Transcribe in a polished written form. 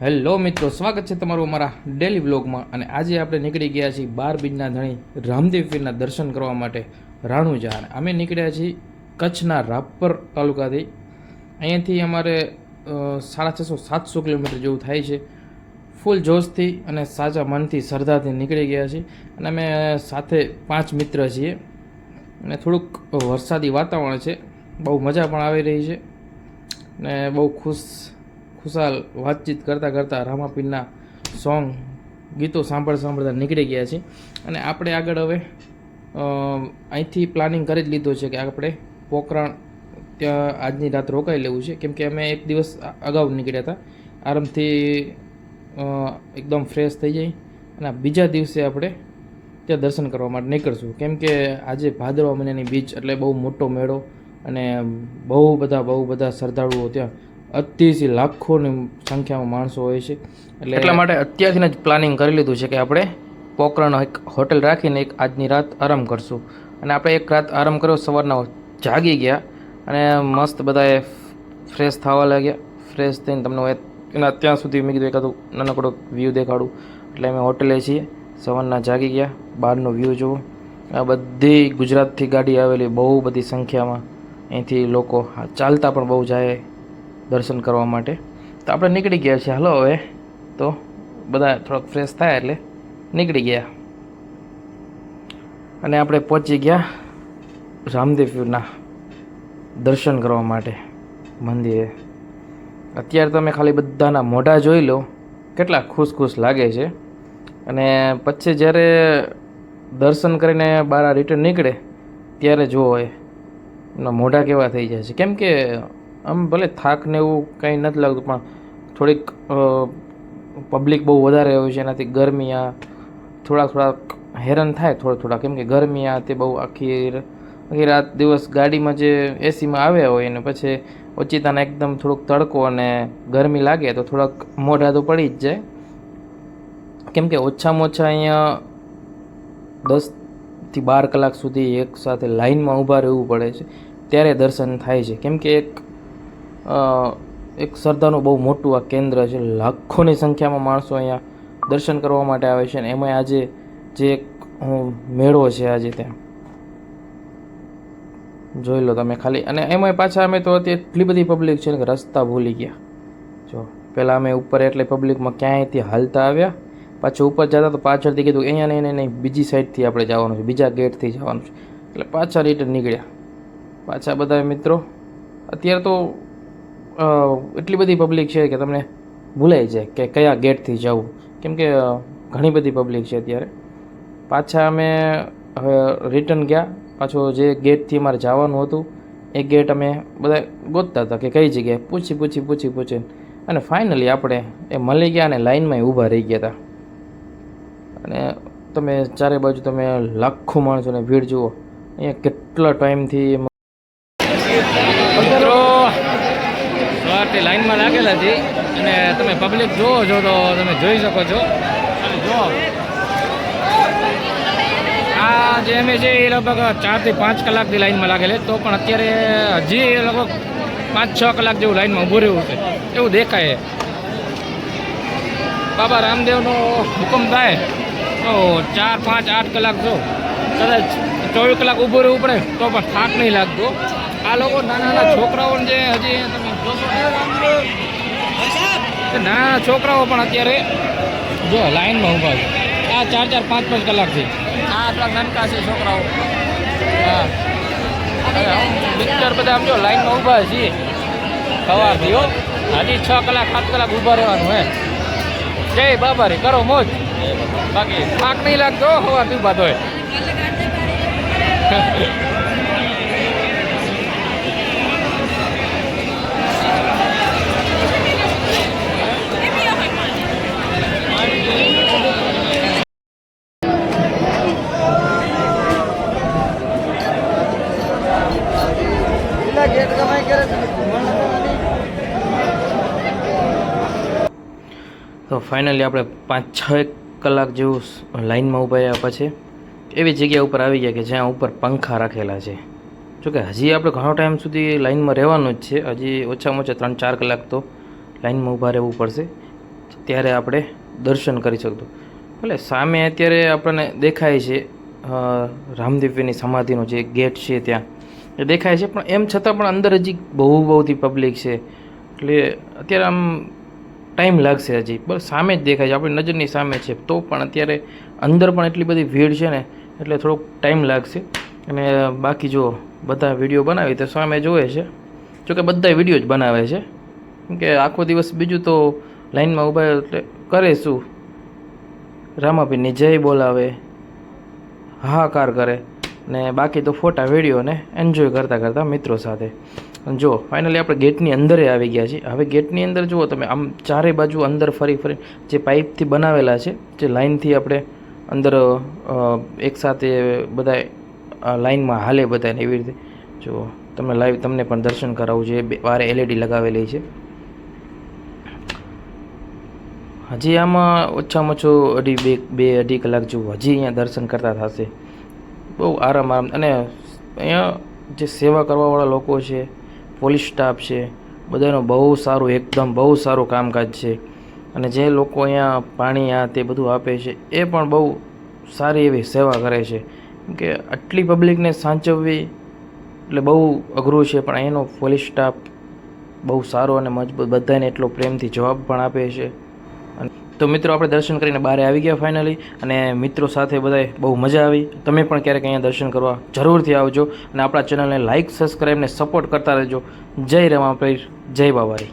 Hello મિત્રો, સ્વાગત છે તમારું અમારા ડેલી બ્લોગમાં. અને આજે આપણે નીકળી ગયા છીએ 12 બીજના ધણી રામદેવ પીરના દર્શન કરવા માટે રાણુજા. અને અમે નીકળ્યા છીએ કચ્છના રાપર તાલુકાથી. અહીંયાથી અમારે 650-700 કિલોમીટર જેવું થાય છે. ફૂલ જોશથી અને સાચા મનથી શ્રદ્ધાથી નીકળી ગયા છીએ. અને અમે સાથે 5 મિત્ર છીએ. અને થોડુંક વરસાદી વાતાવરણ છે, બહુ મજા પણ આવી રહી છે ને બહુ ખુશાલ વાતચીત કરતાં કરતાં રામાપીરના સોંગ ગીતો સાંભળતા નીકળી ગયા છે. અને આપણે આગળ હવે અહીંથી પ્લાનિંગ કરી જ લીધું છે કે આપણે પોખરણ ત્યાં આજની રાત રોકાઈ લેવું છે, કેમ કે અમે એક દિવસ અગાઉ નીકળ્યા હતા. આરામથી એકદમ ફ્રેશ થઈ જાય અને બીજા દિવસે આપણે ત્યાં દર્શન કરવા માટે નીકળશું. કેમ કે આજે ભાદરવા મહિનાની બીચ એટલે બહુ મોટો મેળો અને બહુ બધા શ્રદ્ધાળુઓ ત્યાં અતિશય લાખોની સંખ્યામાં માણસો હોય છે. એટલે એટલા માટે અત્યારથી જ પ્લાનિંગ કરી લીધું છે કે આપણે પોખરણ એક હોટલ રાખીને એક આજની રાત આરામ કરશું. અને આપણે એક રાત આરામ કર્યો, સવારના જાગી ગયા અને મસ્ત બધાએ ફ્રેશ થવા લાગ્યા. ફ્રેશ થઈને તમને એના ત્યાં સુધી મેં કીધું એકાદું નાનકડો વ્યૂ દેખાડું. એટલે અમે હોટલે છીએ, સવારના જાગી ગયા, બહારનો વ્યૂ જુઓ. આ બધી ગુજરાતથી ગાડી આવેલી, બહુ બધી સંખ્યામાં. અહીંથી લોકો ચાલતા પણ બહુ જાય દર્શન કરવા માટે. તો આપણે નીકળી ગયા છીએ. હાલો હવે તો બધા થોડોક ફ્રેશ થાય એટલે નીકળી ગયા. અને આપણે પહોંચી ગયા રામદેવના દર્શન કરવા માટે મંદિરે. અત્યારે તમે ખાલી બધાના મોઢા જોઈ લો, કેટલા ખુશ લાગે છે. અને પછી જ્યારે દર્શન કરીને બહાર રિટર્ન નીકળે ત્યારે જોવો એમના મોઢા કેવા થઈ જાય છે. કેમ કે આમ ભલે થાક ને એવું કંઈ નથી લાગતું, પણ થોડીક પબ્લિક બહુ વધારે હોય છે, એનાથી ગરમી થોડાક હેરાન થાય થોડા. કેમ કે ગરમી તે બહુ આખી રાત દિવસ ગાડીમાં જે એસીમાં આવ્યા હોય અને પછી ઓચિતાને એકદમ થોડુંક તડકો અને ગરમી લાગે તો થોડાક મોઢા તો પડી જ જાય. કેમ કે ઓછામાં ઓછા અહીંયા 10 થી 12 કલાક સુધી એક સાથે લાઇનમાં ઊભા રહેવું પડે છે, ત્યારે દર્શન થાય છે. કેમ કે એક શ્રદ્ધાનું બહુ મોટું આ કેન્દ્ર છે. લાખોની સંખ્યામાં માણસો અહીંયા દર્શન કરવા માટે આવે છે. અને એમાં આજે જે મેળો છે આજે ત્યાં જોઈ લો તમે ખાલી. અને એમાં પાછા અમે તો એટલી બધી પબ્લિક છે ને કે રસ્તા ભૂલી ગયા. જો પહેલાં અમે ઉપર એટલે પબ્લિકમાં ક્યાંયથી હાલતા આવ્યા, પાછું ઉપર જતા તો પાછળથી કીધું અહીંયા નહીં બીજી સાઈડથી આપણે જવાનું છે, બીજા ગેટથી જવાનું છે. એટલે પાછા રિટર્ન નીકળ્યા. પાછા બધા મિત્રો અત્યારે તો એટલી બધી પબ્લિક છે કે તમને ભૂલાઈ જાય કે કયા ગેટથી જવું, કેમ કે ઘણી બધી પબ્લિક છે અત્યારે. પાછા અમે હવે રિટર્ન ગયા. પાછો જે ગેટથી અમારે જવાનું હતું એ ગેટ અમે બધા ગોતતા હતા કે કઈ જગ્યાએ, પૂછી અને ફાઇનલી આપણે એ મળી ગયા અને લાઇનમાં ઊભા રહી ગયા હતા. અને તમે ચારે બાજુ તમે લાખો માણસોને ભીડ જુઓ. અહીંયા કેટલા ટાઈમથી સવારથી લાઇનમાં લાગેલા હતી. અને તમે પબ્લિક જુઓ છો તો તમે જોઈ શકો છો. જુઓ આ જે અમે છે એ લગભગ 4 થી 5 કલાકથી લાઇનમાં લાગેલી, તો પણ અત્યારે હજી લગભગ 5-6 કલાક જેવું લાઇનમાં ઊભું રહ્યું છે એવું દેખાય. બાબા રામદેવનો હુકમ થાય તો 4, 5, 8 કલાક જો કદાચ 24 કલાક ઊભું રહેવું પડે તો પણ થાક નહીં લાગતો. આ લોકો નાના છોકરાઓને જે હજી તમે જોશો, નાના છોકરાઓ પણ અત્યારે જો લાઇનમાં ઊભા છે. આ 4-4, 5-5 કલાકથી આ આટલા નાનકા છે છોકરાઓ. હા પિક્ચર બધા આમ જો લાઇનમાં ઊભા છીએ સવારથી. હજી 6 કલાક 7 કલાક ઊભા રહેવાનું હે. જય બાબારી, કરો મોજ, બાકી થાક નહીં લાગતો સવારથી ઊભા તોય. તો ફાઇનલી આપણે 5-6 કલાક જેવું લાઇનમાં ઊભા રહ્યા પછી એવી જગ્યા ઉપર આવી ગયા કે જ્યાં ઉપર પંખા રાખેલા છે. જોકે હજી આપણે ઘણો ટાઈમ સુધી લાઇનમાં રહેવાનું જ છે. હજી ઓછામાં ઓછા 3-4 કલાક તો લાઇનમાં ઊભા રહેવું પડશે. ત્યારે આપણે દર્શન કરી શકતું. એટલે સામે અત્યારે આપણને દેખાય છે રામદેવની સમાધિનો જે ગેટ છે ત્યાં એ દેખાય છે, પણ એમ છતાં પણ અંદર હજી બહુથી પબ્લિક છે. એટલે અત્યારે આમ ટાઈમ લાગશે હજી, બસ સામે જ દેખાય છે, આપણી નજરની સામે છે, તો પણ અત્યારે અંદર પણ એટલી બધી ભીડ છે ને એટલે થોડોક ટાઈમ લાગશે. અને બાકી જો બધા વિડીયો બનાવી તો સામે જોવે છે, જોકે બધા વિડીયો જ બનાવે છે, કેમ કે આખો દિવસ બીજું તો લાઈનમાં ઊભા એટલે કરે શું, રામાપીરની જય બોલાવે, હાહાકાર કરે, ને બાકી તો ફોટા વિડીયોને એન્જોય કરતાં મિત્રો સાથે. જો ફાઇનલી આપણે ગેટની અંદર આવી ગયા છીએ. હવે ગેટની અંદર જુઓ તમે, આમ ચારે બાજુ અંદર ફરી જે પાઇપથી બનાવેલા છે, જે લાઇનથી આપણે અંદર એકસાથે બધા લાઇનમાં હાલે બધાને એવી રીતે. જો તમે લાઈવ તમને પણ દર્શન કરાવવું છે. બારે LED લગાવેલી છે. હજી આમાં ઓછામાં ઓછું અઢી કલાક જેવું હજી અહીંયા દર્શન કરતા થશે. બહુ આરામ. અને અહીંયા જે સેવા કરવાવાળા લોકો છે, પોલીસ સ્ટાફ છે, બધાનો બહુ સારું, એકદમ બહુ સારું કામકાજ છે. અને જે લોકો અહીંયા પાણી આ તે બધું આપે છે એ પણ બહુ સારી એવી સેવા કરે છે. કેમ કે આટલી પબ્લિકને સાચવવી એટલે બહુ અઘરું છે, પણ અહીંનો પોલીસ સ્ટાફ બહુ સારો અને મજબૂત, બધાને એટલો પ્રેમથી જવાબ પણ આપે છે. તો મિત્રો આપણે દર્શન કરીને બહાર આવી ગયા ફાઇનલી, અને મિત્રો સાથે બધાય બહુ મજા આવી. તમે પણ ક્યારેક અહીંયા દર્શન કરવા જરૂરથી આવજો, અને આપણા ચેનલને લાઇક, સબસ્ક્રાઈબ ને સપોર્ટ કરતા રહેજો. જય રમાપીર, જય બાવારી.